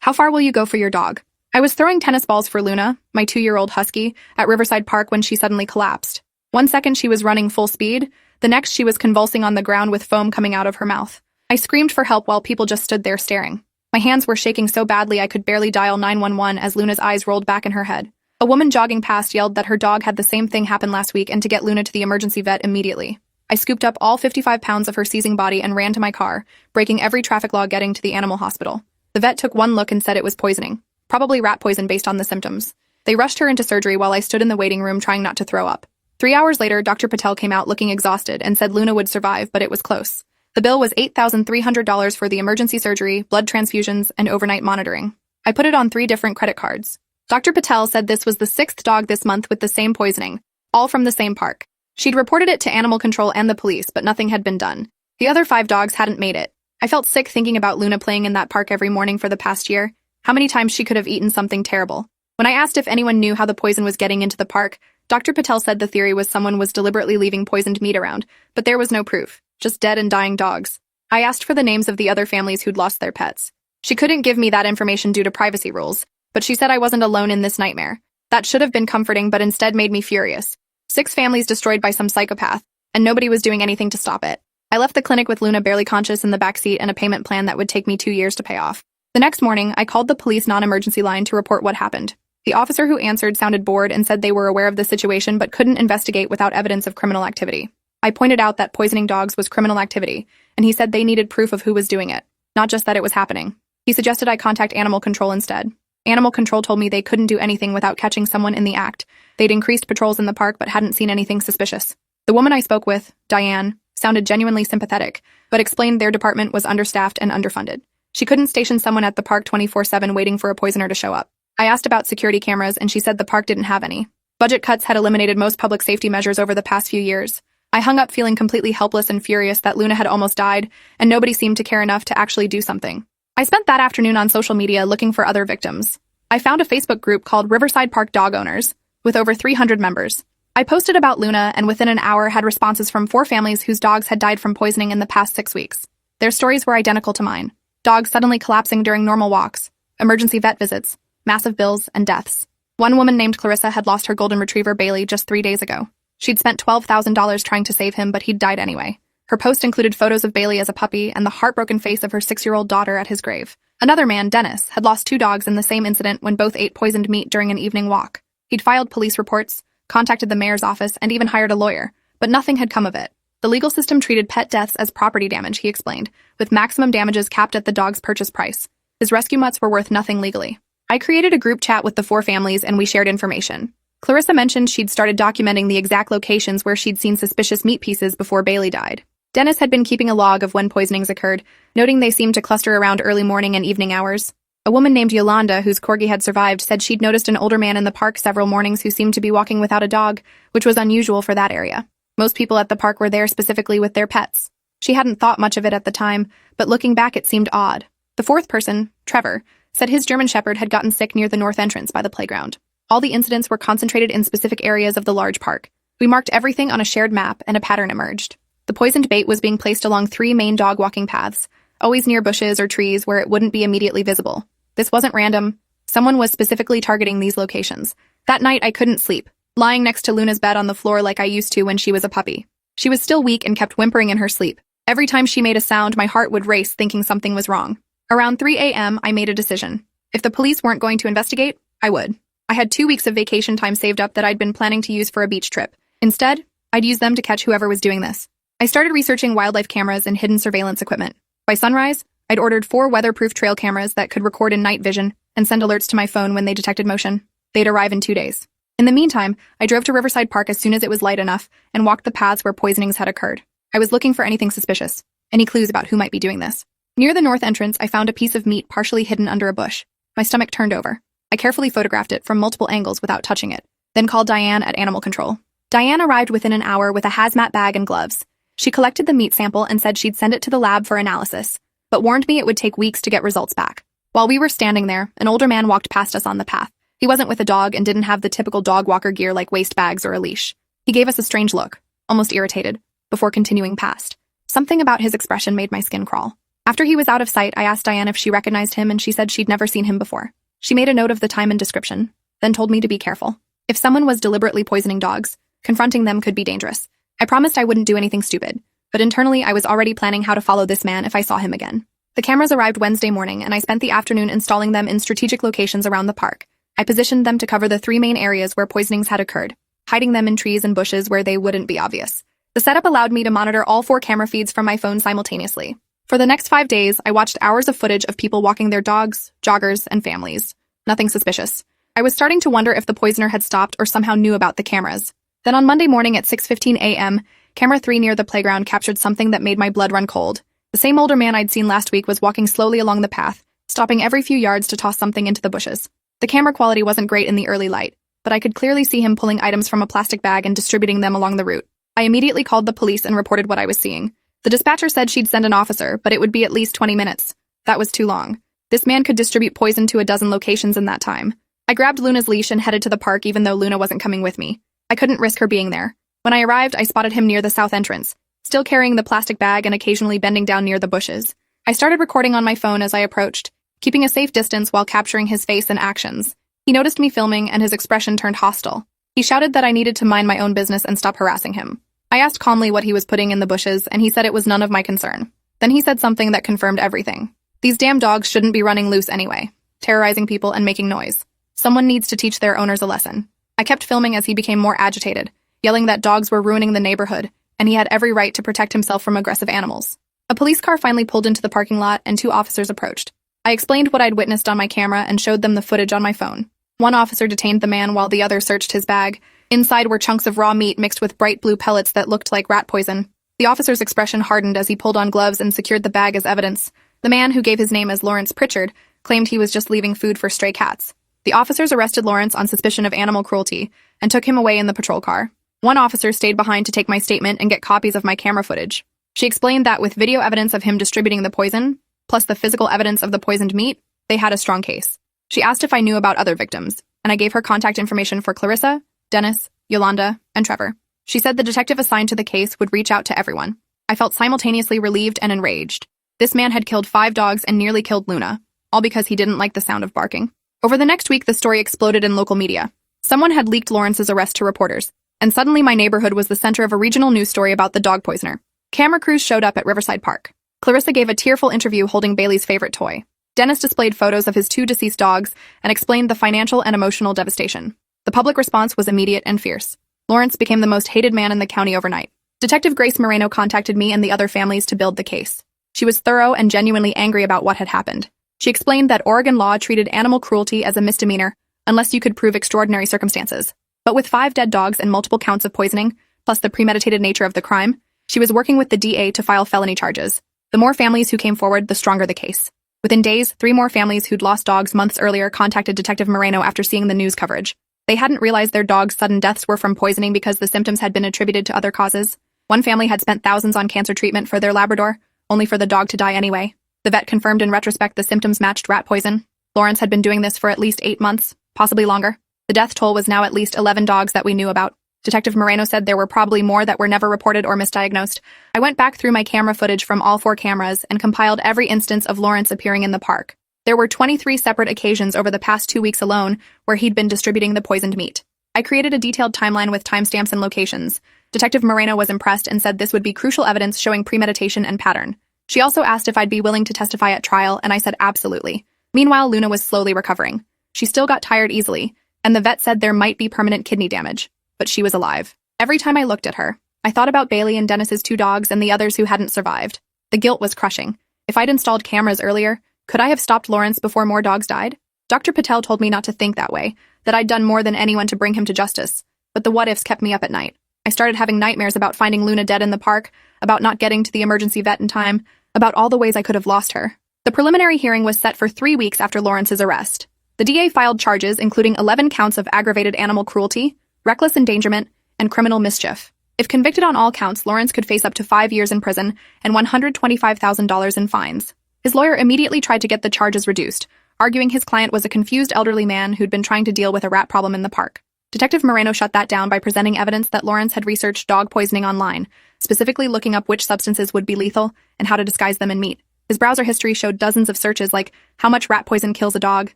How far will you go for your dog? I was throwing tennis balls for Luna, my 2-year-old Husky, at Riverside Park when she suddenly collapsed. One second she was running full speed, the next she was convulsing on the ground with foam coming out of her mouth. I screamed for help while people just stood there staring. My hands were shaking so badly I could barely dial 911 as Luna's eyes rolled back in her head. A woman jogging past yelled that her dog had the same thing happen last week and to get Luna to the emergency vet immediately. I scooped up all 55 pounds of her seizing body and ran to my car, breaking every traffic law getting to the animal hospital. The vet took one look and said it was poisoning. Probably rat poison based on the symptoms. They rushed her into surgery while I stood in the waiting room trying not to throw up. 3 hours later, Dr. Patel came out looking exhausted and said Luna would survive, but it was close. The bill was $8,300 for the emergency surgery, blood transfusions, and overnight monitoring. I put it on 3 different credit cards. Dr. Patel said this was the 6th dog this month with the same poisoning, all from the same park. She'd reported it to animal control and the police, but nothing had been done. The other 5 dogs hadn't made it. I felt sick thinking about Luna playing in that park every morning for the past year. How many times she could have eaten something terrible. When I asked if anyone knew how the poison was getting into the park, Dr. Patel said the theory was someone was deliberately leaving poisoned meat around, but there was no proof, just dead and dying dogs. I asked for the names of the other families who'd lost their pets. She couldn't give me that information due to privacy rules, but she said I wasn't alone in this nightmare. That should have been comforting, but instead made me furious. 6 families destroyed by some psychopath, and nobody was doing anything to stop it. I left the clinic with Luna barely conscious in the backseat and a payment plan that would take me 2 years to pay off. The next morning, I called the police non-emergency line to report what happened. The officer who answered sounded bored and said they were aware of the situation but couldn't investigate without evidence of criminal activity. I pointed out that poisoning dogs was criminal activity, and he said they needed proof of who was doing it, not just that it was happening. He suggested I contact animal control instead. Animal control told me they couldn't do anything without catching someone in the act. They'd increased patrols in the park but hadn't seen anything suspicious. The woman I spoke with, Diane, sounded genuinely sympathetic, but explained their department was understaffed and underfunded. She couldn't station someone at the park 24/7 waiting for a poisoner to show up. I asked about security cameras and she said the park didn't have any. Budget cuts had eliminated most public safety measures over the past few years. I hung up feeling completely helpless and furious that Luna had almost died, and nobody seemed to care enough to actually do something. I spent that afternoon on social media looking for other victims. I found a Facebook group called Riverside Park Dog Owners, with over 300 members. I posted about Luna and within an hour had responses from 4 families whose dogs had died from poisoning in the past 6 weeks. Their stories were identical to mine. Dogs suddenly collapsing during normal walks, emergency vet visits, massive bills, and deaths. One woman named Clarissa had lost her golden retriever Bailey just 3 days ago. She'd spent $12,000 trying to save him, but he'd died anyway. Her post included photos of Bailey as a puppy and the heartbroken face of her 6-year-old daughter at his grave. Another man, Dennis, had lost 2 dogs in the same incident when both ate poisoned meat during an evening walk. He'd filed police reports, contacted the mayor's office, and even hired a lawyer, but nothing had come of it. The legal system treated pet deaths as property damage, he explained, with maximum damages capped at the dog's purchase price. His rescue mutts were worth nothing legally. I created a group chat with the 4 families and we shared information. Clarissa mentioned she'd started documenting the exact locations where she'd seen suspicious meat pieces before Bailey died. Dennis had been keeping a log of when poisonings occurred, noting they seemed to cluster around early morning and evening hours. A woman named Yolanda, whose corgi had survived, said she'd noticed an older man in the park several mornings who seemed to be walking without a dog, which was unusual for that area. Most people at the park were there specifically with their pets. She hadn't thought much of it at the time, but looking back it seemed odd. The 4th person, Trevor, said his German Shepherd had gotten sick near the north entrance by the playground. All the incidents were concentrated in specific areas of the large park. We marked everything on a shared map and a pattern emerged. The poisoned bait was being placed along 3 main dog walking paths, always near bushes or trees where it wouldn't be immediately visible. This wasn't random. Someone was specifically targeting these locations. That night I couldn't sleep, lying next to Luna's bed on the floor like I used to when she was a puppy. She was still weak and kept whimpering in her sleep. Every time she made a sound, my heart would race thinking something was wrong. Around 3 a.m., I made a decision. If the police weren't going to investigate, I would. I had 2 weeks of vacation time saved up that I'd been planning to use for a beach trip. Instead, I'd use them to catch whoever was doing this. I started researching wildlife cameras and hidden surveillance equipment. By sunrise, I'd ordered 4 weatherproof trail cameras that could record in night vision and send alerts to my phone when they detected motion. They'd arrive in 2 days. In the meantime, I drove to Riverside Park as soon as it was light enough and walked the paths where poisonings had occurred. I was looking for anything suspicious, any clues about who might be doing this. Near the north entrance, I found a piece of meat partially hidden under a bush. My stomach turned over. I carefully photographed it from multiple angles without touching it, then called Diane at Animal Control. Diane arrived within an hour with a hazmat bag and gloves. She collected the meat sample and said she'd send it to the lab for analysis, but warned me it would take weeks to get results back. While we were standing there, an older man walked past us on the path. He wasn't with a dog and didn't have the typical dog walker gear like waist bags or a leash. He gave us a strange look, almost irritated, before continuing past. Something about his expression made my skin crawl. After he was out of sight, I asked Diane if she recognized him, and she said she'd never seen him before. She made a note of the time and description, then told me to be careful. If someone was deliberately poisoning dogs, confronting them could be dangerous. I promised I wouldn't do anything stupid, but internally I was already planning how to follow this man if I saw him again. The cameras arrived Wednesday morning, and I spent the afternoon installing them in strategic locations around the park. I positioned them to cover the 3 main areas where poisonings had occurred, hiding them in trees and bushes where they wouldn't be obvious. The setup allowed me to monitor all 4 camera feeds from my phone simultaneously. For the next 5 days, I watched hours of footage of people walking their dogs, joggers, and families. Nothing suspicious. I was starting to wonder if the poisoner had stopped or somehow knew about the cameras. Then on Monday morning at 6:15 a.m., camera 3 near the playground captured something that made my blood run cold. The same older man I'd seen last week was walking slowly along the path, stopping every few yards to toss something into the bushes. The camera quality wasn't great in the early light, but I could clearly see him pulling items from a plastic bag and distributing them along the route. I immediately called the police and reported what I was seeing. The dispatcher said she'd send an officer, but it would be at least 20 minutes. That was too long. This man could distribute poison to a dozen locations in that time. I grabbed Luna's leash and headed to the park even though Luna wasn't coming with me. I couldn't risk her being there. When I arrived, I spotted him near the south entrance, still carrying the plastic bag and occasionally bending down near the bushes. I started recording on my phone as I approached, keeping a safe distance while capturing his face and actions. He noticed me filming and his expression turned hostile. He shouted that I needed to mind my own business and stop harassing him. I asked calmly what he was putting in the bushes, and he said it was none of my concern. Then he said something that confirmed everything. These damn dogs shouldn't be running loose anyway, terrorizing people and making noise. Someone needs to teach their owners a lesson. I kept filming as he became more agitated, yelling that dogs were ruining the neighborhood, and he had every right to protect himself from aggressive animals. A police car finally pulled into the parking lot, and 2 officers approached. I explained what I'd witnessed on my camera and showed them the footage on my phone. One officer detained the man while the other searched his bag. Inside were chunks of raw meat mixed with bright blue pellets that looked like rat poison. The officer's expression hardened as he pulled on gloves and secured the bag as evidence. The man, who gave his name as Lawrence Pritchard, claimed he was just leaving food for stray cats. The officers arrested Lawrence on suspicion of animal cruelty and took him away in the patrol car. One officer stayed behind to take my statement and get copies of my camera footage. She explained that with video evidence of him distributing the poison, plus the physical evidence of the poisoned meat, they had a strong case. She asked if I knew about other victims, and I gave her contact information for Clarissa, Dennis, Yolanda, and Trevor. She said the detective assigned to the case would reach out to everyone. I felt simultaneously relieved and enraged. This man had killed 5 dogs and nearly killed Luna, all because he didn't like the sound of barking. Over the next week, the story exploded in local media. Someone had leaked Lawrence's arrest to reporters, and suddenly my neighborhood was the center of a regional news story about the dog poisoner. Camera crews showed up at Riverside Park. Clarissa gave a tearful interview holding Bailey's favorite toy. Dennis displayed photos of his 2 deceased dogs and explained the financial and emotional devastation. The public response was immediate and fierce. Lawrence became the most hated man in the county overnight. Detective Grace Moreno contacted me and the other families to build the case. She was thorough and genuinely angry about what had happened. She explained that Oregon law treated animal cruelty as a misdemeanor unless you could prove extraordinary circumstances. But with 5 dead dogs and multiple counts of poisoning, plus the premeditated nature of the crime, she was working with the DA to file felony charges. The more families who came forward, the stronger the case. Within days, 3 more families who'd lost dogs months earlier contacted Detective Moreno after seeing the news coverage. They hadn't realized their dogs' sudden deaths were from poisoning because the symptoms had been attributed to other causes. One family had spent thousands on cancer treatment for their Labrador, only for the dog to die anyway. The vet confirmed in retrospect the symptoms matched rat poison. Lawrence had been doing this for at least 8 months, possibly longer. The death toll was now at least 11 dogs that we knew about. Detective Moreno said there were probably more that were never reported or misdiagnosed. I went back through my camera footage from all 4 cameras and compiled every instance of Lawrence appearing in the park. There were 23 separate occasions over the past 2 weeks alone where he'd been distributing the poisoned meat. I created a detailed timeline with timestamps and locations. Detective Moreno was impressed and said this would be crucial evidence showing premeditation and pattern. She also asked if I'd be willing to testify at trial, and I said absolutely. Meanwhile, Luna was slowly recovering. She still got tired easily, and the vet said there might be permanent kidney damage, but she was alive. Every time I looked at her, I thought about Bailey and Dennis's 2 dogs and the others who hadn't survived. The guilt was crushing. If I'd installed cameras earlier, could I have stopped Lawrence before more dogs died? Dr. Patel told me not to think that way, that I'd done more than anyone to bring him to justice, but the what-ifs kept me up at night. I started having nightmares about finding Luna dead in the park, about not getting to the emergency vet in time, about all the ways I could have lost her. The preliminary hearing was set for 3 weeks after Lawrence's arrest. The DA filed charges including 11 counts of aggravated animal cruelty, reckless endangerment, and criminal mischief. If convicted on all counts, Lawrence could face up to 5 years in prison and $125,000 in fines. His lawyer immediately tried to get the charges reduced, arguing his client was a confused elderly man who'd been trying to deal with a rat problem in the park. Detective Moreno shut that down by presenting evidence that Lawrence had researched dog poisoning online, specifically looking up which substances would be lethal and how to disguise them in meat. His browser history showed dozens of searches like how much rat poison kills a dog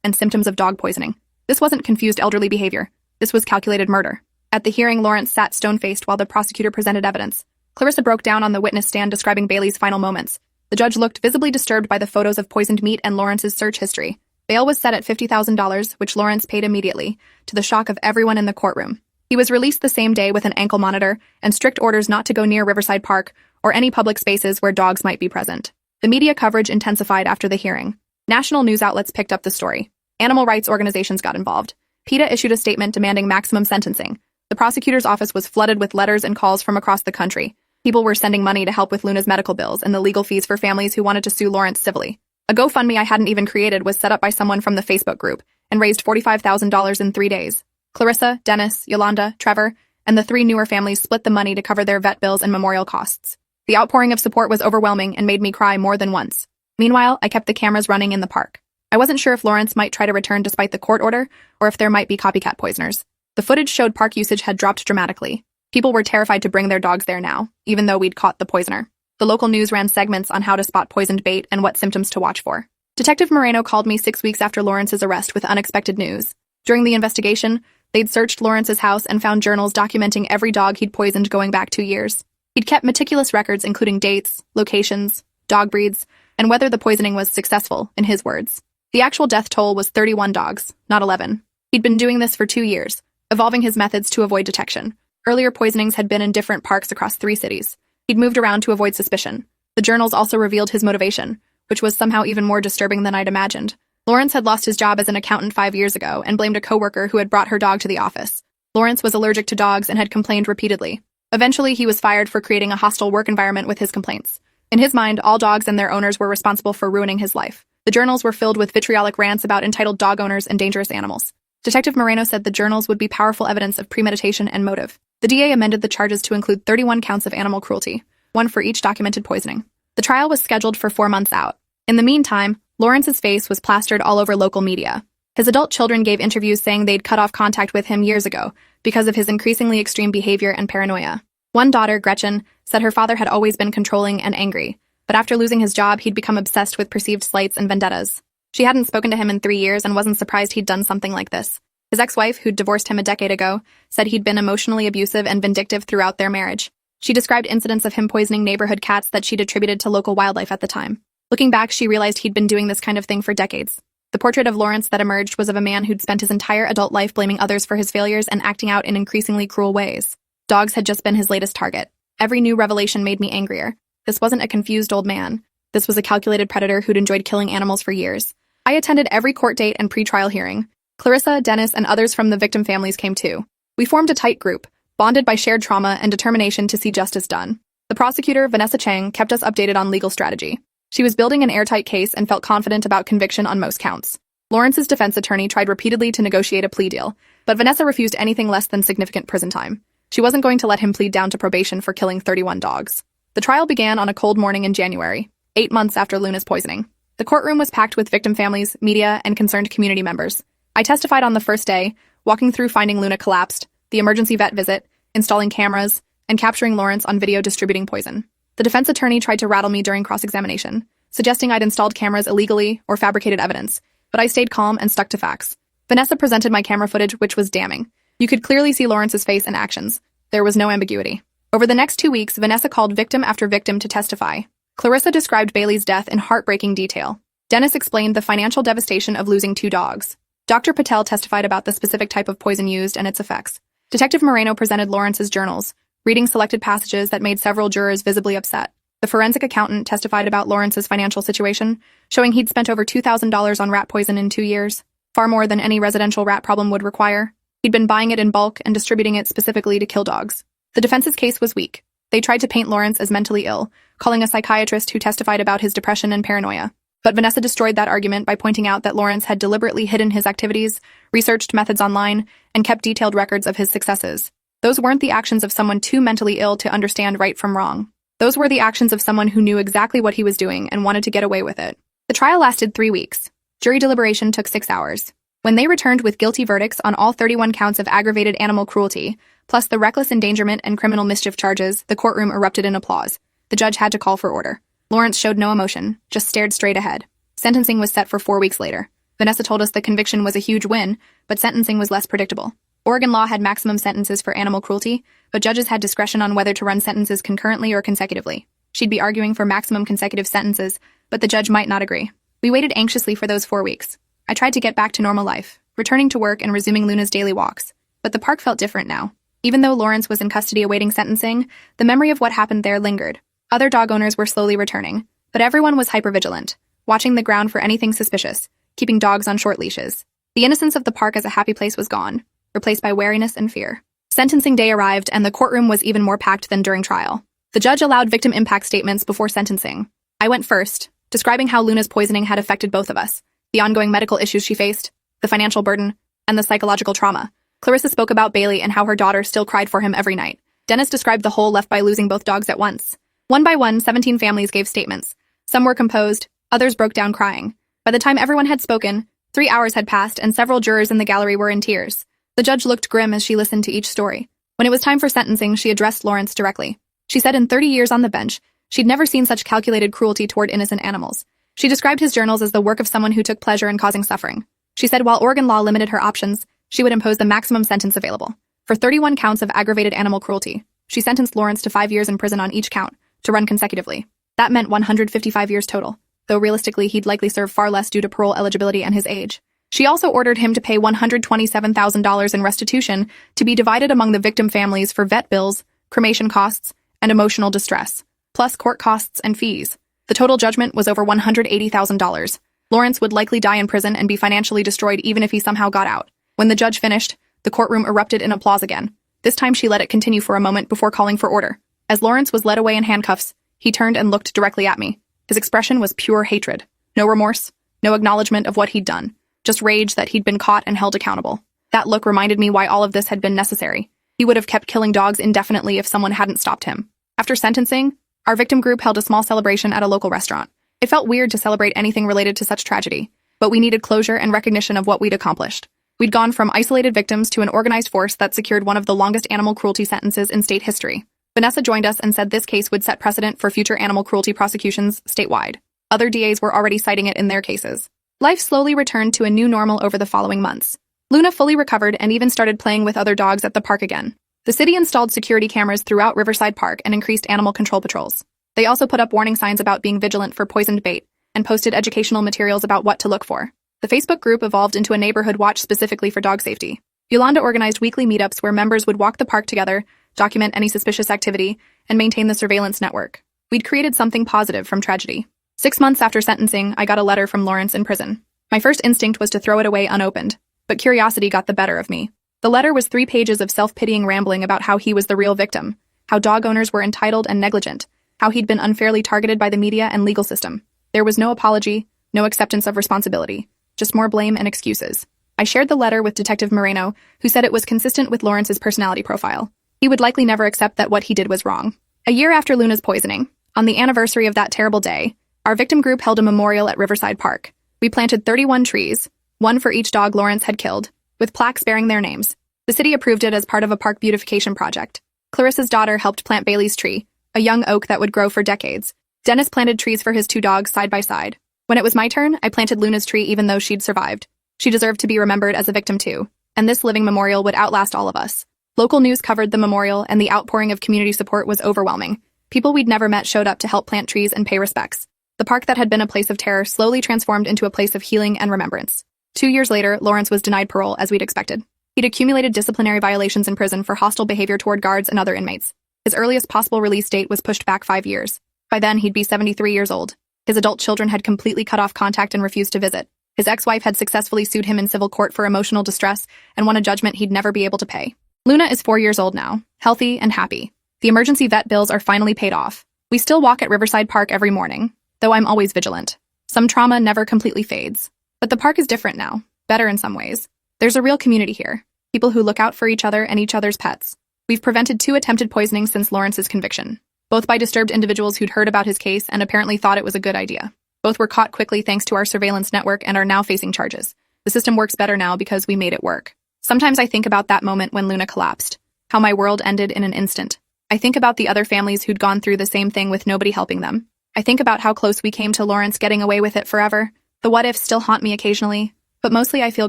and symptoms of dog poisoning. This wasn't confused elderly behavior. This was calculated murder. At the hearing, Lawrence sat stone-faced while the prosecutor presented evidence. Clarissa broke down on the witness stand describing Bailey's final moments. The judge looked visibly disturbed by the photos of poisoned meat and Lawrence's search history. Bail was set at $50,000, which Lawrence paid immediately, to the shock of everyone in the courtroom. He was released the same day with an ankle monitor and strict orders not to go near Riverside Park or any public spaces where dogs might be present. The media coverage intensified after the hearing. National news outlets picked up the story. Animal rights organizations got involved. PETA issued a statement demanding maximum sentencing. The prosecutor's office was flooded with letters and calls from across the country. People were sending money to help with Luna's medical bills and the legal fees for families who wanted to sue Lawrence civilly. A GoFundMe I hadn't even created was set up by someone from the Facebook group and raised $45,000 in 3 days. Clarissa, Dennis, Yolanda, Trevor, and the 3 newer families split the money to cover their vet bills and memorial costs. The outpouring of support was overwhelming and made me cry more than once. Meanwhile, I kept the cameras running in the park. I wasn't sure if Lawrence might try to return despite the court order or if there might be copycat poisoners. The footage showed park usage had dropped dramatically. People were terrified to bring their dogs there now, even though we'd caught the poisoner. The local news ran segments on how to spot poisoned bait and what symptoms to watch for. Detective Moreno called me 6 weeks after Lawrence's arrest with unexpected news. During the investigation, they'd searched Lawrence's house and found journals documenting every dog he'd poisoned going back 2 years. He'd kept meticulous records including dates, locations, dog breeds, and whether the poisoning was successful, in his words. The actual death toll was 31 dogs, not 11. He'd been doing this for 2 years, evolving his methods to avoid detection. Earlier poisonings had been in different parks across 3 cities. He'd moved around to avoid suspicion. The journals also revealed his motivation, which was somehow even more disturbing than I'd imagined. Lawrence had lost his job as an accountant 5 years ago and blamed a coworker who had brought her dog to the office. Lawrence was allergic to dogs and had complained repeatedly. Eventually, he was fired for creating a hostile work environment with his complaints. In his mind, all dogs and their owners were responsible for ruining his life. The journals were filled with vitriolic rants about entitled dog owners and dangerous animals. Detective Moreno said the journals would be powerful evidence of premeditation and motive. The DA amended the charges to include 31 counts of animal cruelty, 1 for each documented poisoning. The trial was scheduled for 4 months out. In the meantime, Lawrence's face was plastered all over local media. His adult children gave interviews saying they'd cut off contact with him years ago because of his increasingly extreme behavior and paranoia. One daughter, Gretchen, said her father had always been controlling and angry, but after losing his job, he'd become obsessed with perceived slights and vendettas. She hadn't spoken to him in 3 years and wasn't surprised he'd done something like this. His ex-wife, who'd divorced him a decade ago, said he'd been emotionally abusive and vindictive throughout their marriage. She described incidents of him poisoning neighborhood cats that she'd attributed to local wildlife at the time. Looking back, she realized he'd been doing this kind of thing for decades. The portrait of Lawrence that emerged was of a man who'd spent his entire adult life blaming others for his failures and acting out in increasingly cruel ways. Dogs had just been his latest target. Every new revelation made me angrier. This wasn't a confused old man. This was a calculated predator who'd enjoyed killing animals for years. I attended every court date and pre-trial hearing. Clarissa, Dennis, and others from the victim families came too. We formed a tight group, bonded by shared trauma and determination to see justice done. The prosecutor, Vanessa Chang, kept us updated on legal strategy. She was building an airtight case and felt confident about conviction on most counts. Lawrence's defense attorney tried repeatedly to negotiate a plea deal, but Vanessa refused anything less than significant prison time. She wasn't going to let him plead down to probation for killing 31 dogs. The trial began on a cold morning in January, 8 months after Luna's poisoning. The courtroom was packed with victim families, media, and concerned community members. I testified on the first day, walking through finding Luna collapsed, the emergency vet visit, installing cameras, and capturing Lawrence on video distributing poison. The defense attorney tried to rattle me during cross-examination, suggesting I'd installed cameras illegally or fabricated evidence, but I stayed calm and stuck to facts. Vanessa presented my camera footage, which was damning. You could clearly see Lawrence's face and actions. There was no ambiguity. Over the next 2 weeks, Vanessa called victim after victim to testify. Clarissa described Bailey's death in heartbreaking detail. Dennis explained the financial devastation of losing 2 dogs. Dr. Patel testified about the specific type of poison used and its effects. Detective Moreno presented Lawrence's journals, reading selected passages that made several jurors visibly upset. The forensic accountant testified about Lawrence's financial situation, showing he'd spent over $2,000 on rat poison in 2 years, far more than any residential rat problem would require. He'd been buying it in bulk and distributing it specifically to kill dogs. The defense's case was weak. They tried to paint Lawrence as mentally ill, calling a psychiatrist who testified about his depression and paranoia. But Vanessa destroyed that argument by pointing out that Lawrence had deliberately hidden his activities, researched methods online, and kept detailed records of his successes. Those weren't the actions of someone too mentally ill to understand right from wrong. Those were the actions of someone who knew exactly what he was doing and wanted to get away with it. The trial lasted 3 weeks. Jury deliberation took 6 hours. When they returned with guilty verdicts on all 31 counts of aggravated animal cruelty, plus the reckless endangerment and criminal mischief charges, the courtroom erupted in applause. The judge had to call for order. Lawrence showed no emotion, just stared straight ahead. Sentencing was set for 4 weeks later. Vanessa told us the conviction was a huge win, but sentencing was less predictable. Oregon law had maximum sentences for animal cruelty, but judges had discretion on whether to run sentences concurrently or consecutively. She'd be arguing for maximum consecutive sentences, but the judge might not agree. We waited anxiously for those 4 weeks. I tried to get back to normal life, returning to work and resuming Luna's daily walks. But the park felt different now. Even though Lawrence was in custody awaiting sentencing, the memory of what happened there lingered. Other dog owners were slowly returning, but everyone was hypervigilant, watching the ground for anything suspicious, keeping dogs on short leashes. The innocence of the park as a happy place was gone, replaced by wariness and fear. Sentencing day arrived, and the courtroom was even more packed than during trial. The judge allowed victim impact statements before sentencing. I went first, describing how Luna's poisoning had affected both of us, the ongoing medical issues she faced, the financial burden, and the psychological trauma. Clarissa spoke about Bailey and how her daughter still cried for him every night. Dennis described the hole left by losing both dogs at once. One by one, 17 families gave statements. Some were composed, others broke down crying. By the time everyone had spoken, 3 hours had passed and several jurors in the gallery were in tears. The judge looked grim as she listened to each story. When it was time for sentencing, she addressed Lawrence directly. She said in 30 years on the bench, she'd never seen such calculated cruelty toward innocent animals. She described his journals as the work of someone who took pleasure in causing suffering. She said while Oregon law limited her options, she would impose the maximum sentence available. For 31 counts of aggravated animal cruelty, she sentenced Lawrence to 5 years in prison on each count, to run consecutively. That meant 155 years total, though realistically he'd likely serve far less due to parole eligibility and his age. She also ordered him to pay $127,000 in restitution to be divided among the victim families for vet bills, cremation costs, and emotional distress, plus court costs and fees. The total judgment was over $180,000. Lawrence would likely die in prison and be financially destroyed even if he somehow got out. When the judge finished, the courtroom erupted in applause again. This time she let it continue for a moment before calling for order. As Lawrence was led away in handcuffs, he turned and looked directly at me. His expression was pure hatred. No remorse, no acknowledgement of what he'd done. Just rage that he'd been caught and held accountable. That look reminded me why all of this had been necessary. He would have kept killing dogs indefinitely if someone hadn't stopped him. After sentencing, our victim group held a small celebration at a local restaurant. It felt weird to celebrate anything related to such tragedy, but we needed closure and recognition of what we'd accomplished. We'd gone from isolated victims to an organized force that secured one of the longest animal cruelty sentences in state history. Vanessa joined us and said this case would set precedent for future animal cruelty prosecutions statewide. Other DAs were already citing it in their cases. Life slowly returned to a new normal over the following months. Luna fully recovered and even started playing with other dogs at the park again. The city installed security cameras throughout Riverside Park and increased animal control patrols. They also put up warning signs about being vigilant for poisoned bait and posted educational materials about what to look for. The Facebook group evolved into a neighborhood watch specifically for dog safety. Yolanda organized weekly meetups where members would walk the park together, document any suspicious activity, and maintain the surveillance network. We'd created something positive from tragedy. 6 months after sentencing, I got a letter from Lawrence in prison. My first instinct was to throw it away unopened, but curiosity got the better of me. The letter was 3 pages of self-pitying rambling about how he was the real victim, how dog owners were entitled and negligent, how he'd been unfairly targeted by the media and legal system. There was no apology, no acceptance of responsibility, just more blame and excuses. I shared the letter with Detective Moreno, who said it was consistent with Lawrence's personality profile. He would likely never accept that what he did was wrong. A year after Luna's poisoning, on the anniversary of that terrible day, our victim group held a memorial at Riverside Park. We planted 31 trees, 1 for each dog Lawrence had killed, with plaques bearing their names. The city approved it as part of a park beautification project. Clarissa's daughter helped plant Bailey's tree, a young oak that would grow for decades. Dennis planted trees for his 2 dogs side by side. When it was my turn, I planted Luna's tree even though she'd survived. She deserved to be remembered as a victim too, and this living memorial would outlast all of us. Local news covered the memorial, and the outpouring of community support was overwhelming. People we'd never met showed up to help plant trees and pay respects. The park that had been a place of terror slowly transformed into a place of healing and remembrance. 2 years later, Lawrence was denied parole, as we'd expected. He'd accumulated disciplinary violations in prison for hostile behavior toward guards and other inmates. His earliest possible release date was pushed back 5 years. By then, he'd be 73 years old. His adult children had completely cut off contact and refused to visit. His ex-wife had successfully sued him in civil court for emotional distress and won a judgment he'd never be able to pay. Luna is 4 years old now, healthy and happy. The emergency vet bills are finally paid off. We still walk at Riverside Park every morning, though I'm always vigilant. Some trauma never completely fades. But the park is different now, better in some ways. There's a real community here, people who look out for each other and each other's pets. We've prevented 2 attempted poisonings since Lawrence's conviction, both by disturbed individuals who'd heard about his case and apparently thought it was a good idea. Both were caught quickly thanks to our surveillance network and are now facing charges. The system works better now because we made it work. Sometimes I think about that moment when Luna collapsed, how my world ended in an instant. I think about the other families who'd gone through the same thing with nobody helping them. I think about how close we came to Lawrence getting away with it forever. The what-ifs still haunt me occasionally, but mostly I feel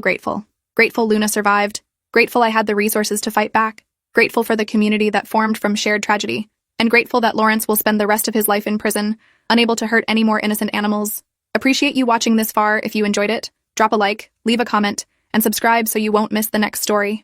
grateful. Grateful Luna survived. Grateful I had the resources to fight back. Grateful for the community that formed from shared tragedy. And grateful that Lawrence will spend the rest of his life in prison, unable to hurt any more innocent animals. Appreciate you watching this far. If you enjoyed it, drop a like, leave a comment, and subscribe so you won't miss the next story.